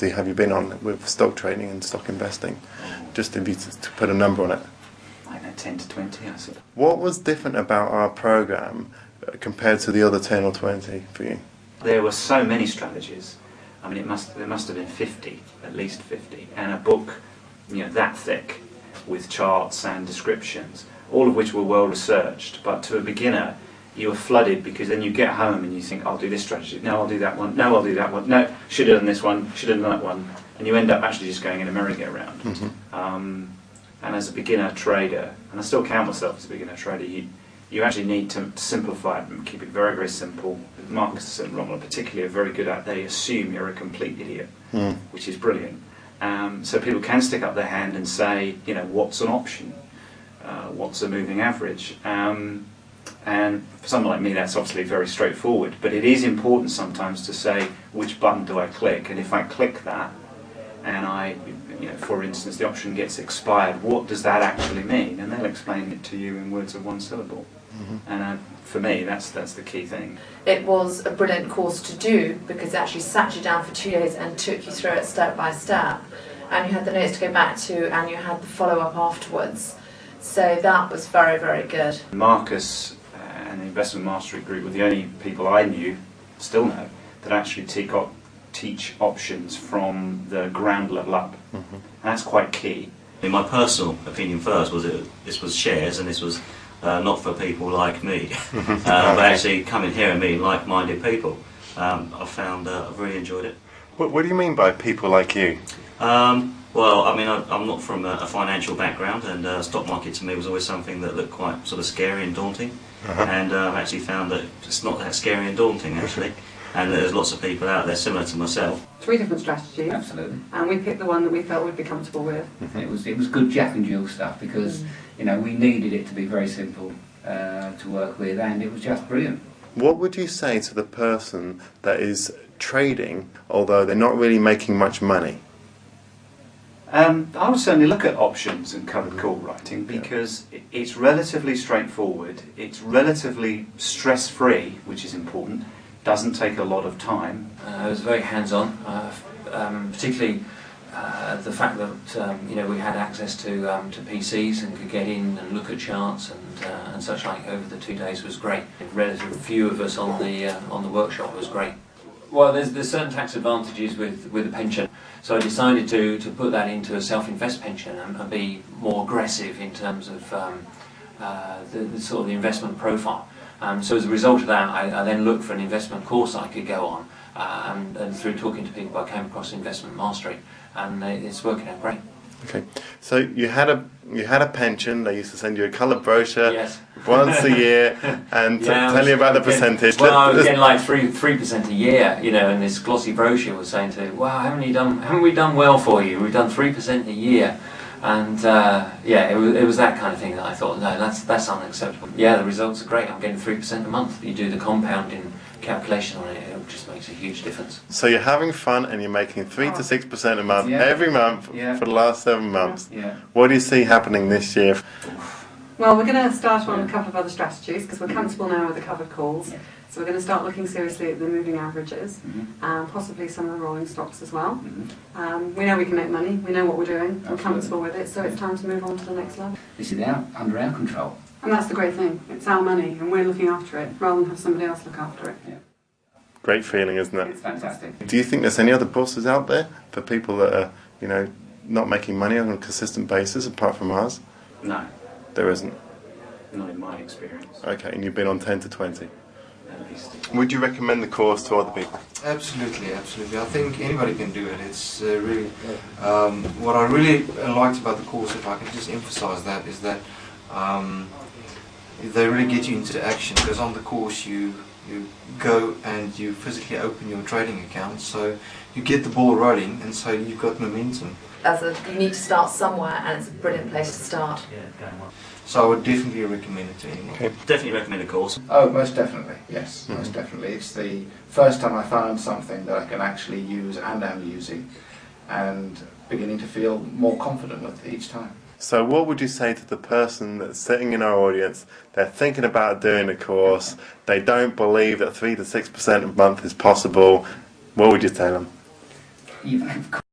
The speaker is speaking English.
20 have you been on with stock trading and stock investing? Just if you to put a number on it. I don't know, 10 to 20, I suppose. What was different about our program compared to the other 10 or 20 for you? There were so many strategies. I mean, there must have been 50, at least 50, and a book, that thick, with charts and descriptions, all of which were well researched. But to a beginner, you were flooded, because then you get home and you think, I'll do this strategy, no, I'll do that one, no, I'll do that one, no, should have done this one, should have done that one, and you end up actually just going in a merry-go-round. And as a beginner trader, and I still count myself as a beginner trader, you actually need to simplify it and keep it very, very simple. Marcus and Romola particularly are very good at, they assume you're a complete idiot, which is brilliant. So people can stick up their hand and say, what's an option? What's a moving average? And for someone like me, that's obviously very straightforward, but it is important sometimes to say, which button do I click? And if I click that, and for instance, the option gets expired, what does that actually mean? And they'll explain it to you in words of one syllable. And for me, that's the key thing. It was a brilliant course to do, because it actually sat you down for 2 days and took you through it step by step. And you had the notes to go back to, and you had the follow-up afterwards. So that was very, very good. Marcus and the Investment Mastery Group were the only people I knew, still know, that actually teach options from the ground level up. And that's quite key. In my personal opinion first was this was shares, and this was not for people like me, but actually coming here and meeting like-minded people. I found I've really enjoyed it. What do you mean by people like you? Well, I mean, I'm not from a financial background, and stock market to me was always something that looked quite sort of scary and daunting. And I've actually found that it's not that scary and daunting, actually. And there's lots of people out there similar to myself. 3 different strategies. Absolutely. And we picked the one that we felt we'd be comfortable with. It was good Jack and Jill stuff, because we needed it to be very simple to work with, and it was just brilliant. What would you say to the person that is trading, although they're not really making much money? I would certainly look at options and covered call writing, because it's relatively straightforward, it's relatively stress-free, which is important, doesn't take a lot of time. It was very hands-on, particularly the fact that we had access to PCs and could get in and look at charts and such like over the 2 days was great. Relatively few of us on the workshop was great. Well, there's certain tax advantages with a pension, so I decided to put that into a self-invest pension and be more aggressive in terms of the sort of the investment profile. So as a result of that, I then looked for an investment course I could go on, and through talking to people I came across Investment Mastery, and it's working out great. Okay, so you had a pension. They used to send you a coloured brochure once a year, and tell you about the percentage. Well, I was getting like 3% a year, and this glossy brochure was saying to, "Wow, haven't we done well for you? We've done 3% a year." And it was that kind of thing that I thought, no, that's unacceptable. Yeah, the results are great. I'm getting 3% a month. You do the compounding calculation on it, it just makes a huge difference. So you're having fun, and you're making 3 to 6% a month every month for the last 7 months. What do you see happening this year? Well, we're going to start on a couple of other strategies, because we're comfortable now with the covered calls. So we're going to start looking seriously at the moving averages, and possibly some of the rolling stocks as well. We know we can make money, we know what we're doing, we're comfortable with it, so it's time to move on to the next level. This is under our control. And that's the great thing, it's our money and we're looking after it, rather than have somebody else look after it. Great feeling, isn't it? It's fantastic. Do you think there's any other courses out there for people that are, not making money on a consistent basis apart from ours? No. There isn't? Not in my experience. Okay, and you've been on 10 to 20? At least. Would you recommend the course to other people? Absolutely, absolutely. I think anybody can do it. It's really what I really liked about the course, if I can just emphasize that, is that they really get you into action, because on the course you go and you physically open your trading account, so you get the ball rolling, and so you've got momentum. You need to start somewhere, and it's a brilliant place to start. So I would definitely recommend it to anyone. Okay. Definitely recommend a course. Oh, most definitely, yes, most definitely. It's the first time I found something that I can actually use and am using, and beginning to feel more confident with each time. So what would you say to the person that's sitting in our audience, they're thinking about doing a course, they don't believe that 3 to 6% a month is possible, what would you tell them? even